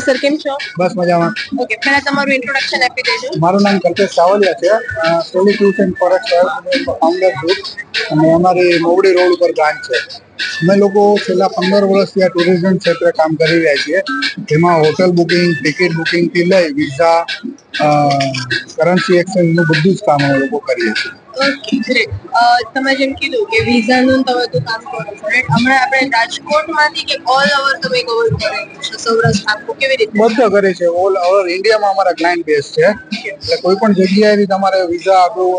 Sir કેમ છો? બસ મજામાં. ઓકે, પહેલા તમારું ઇન્ટ્રોડક્શન આપી દેજો. મારું નામ કલ્પેશ સાવલિયા છે. સોલિટ્યુશન ફોરેસ્ટ ફાઉન્ડર છું અને અમારી મોવડી રોડ ઉપર બ્રાન્ચ છે. અમે લોકો છેલ્લા 15 વર્ષથી આ ટુરિઝમ ક્ષેત્રે કામ કરી રહ્યા છીએ. જેમાં હોટલ બુકિંગ, ટિકિટ બુકિંગથી લઈ વિઝા, કરન્સી એક્સચેન્જનું બધું જ કામ અમે લોકો કરીએ છીએ. Okay, great. તમે જેમ કીધું કે વિઝાનું તમે તો કામ કરો છો, રાઈટ? હમણાં આપણે રાજકોટમાંથી કે ઓલ ઓવર તમે કવર કરેલું છે સૌરાષ્ટ્ર આખું કેવી રીતે? બધો કરે છે. ઓલ ઓવર ઇન્ડિયામાં અમારા ક્લાયન્ટ બેઝ છે. એટલે કોઈ પણ જગ્યાએથી તમારે વિઝા આપણું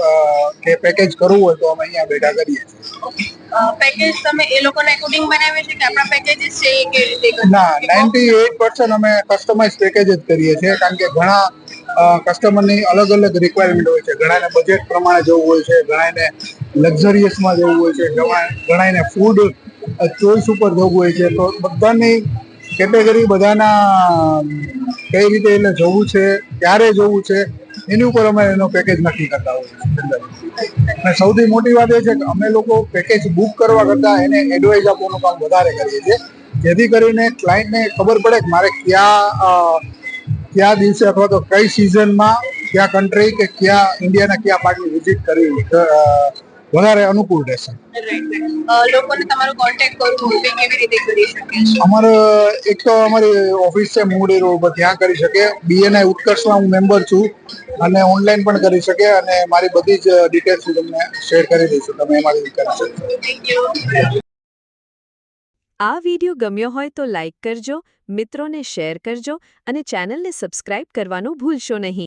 કે પેકેજ કરવું હોય તો અમે અહીંયા બેઠા કરીએ છીએ. પેકેજ તમે એ લોકોના એકોર્ડિંગ બનાવે છે કે આપણા પેકેજીસ છે એ કેવી રીતે? ના, 98% અમે કસ્ટમાઇઝ પેકેજ જ કરીએ છીએ. કારણ કે ઘણા કસ્ટમરની અલગ અલગ રિક્વાયરમેન્ટ હોય છે. ઘણાને બજેટ પ્રમાણે જવું હોય છે, ઘણાને લક્ઝરિયસમાં જવું હોય છે, ઘણાને ફૂડ ચોઈસ ઉપર જવું હોય છે. તો બધાની કેટેગરી, બધાના કઈ રીતે એટલે જવું છે, ક્યારે જવું છે, એની ઉપર અમે એનો પેકેજ નક્કી કરતા હોઈએ છીએ. અને સૌથી મોટી વાત એ છે કે અમે લોકો પેકેજ બુક કરવા કરતા એને એડવાઇસ આપવાનું કામ વધારે કરીએ છીએ, જેથી કરીને ક્લાયન્ટને ખબર પડે કે મારે કયા દિવસે અથવા તો કઈ સિઝનમાં કયા કન્ટ્રી કે કયા ઇન્ડિયાના કયા પાર્ટની વિઝિટ કરવી વધારે અનુકૂળ રહેશે. લોકોને તમારો કોન્ટેક્ટ કરવો હોય તો કેવી રીતે કરી શકે છે? અમારો એક તો અમારી ઓફિસ છે મોવડી રોડ પર, ત્યાં કરી શકે. BNI ઉત્કર્ષમાં હું મેમ્બર છું અને ઓનલાઈન પણ કરી શકે. અને મારી બધી જ ડિટેલ્સ હું તમને શેર કરી દઈશું, તમે એમાંથી કરી શકશો. Thank you. આ વિડિયો ગમ્યો હોય તો લાઇક કરજો, મિત્રોને શેર કરજો અને ચેનલને સબસ્ક્રાઇબ કરવાનું ભૂલશો નહીં.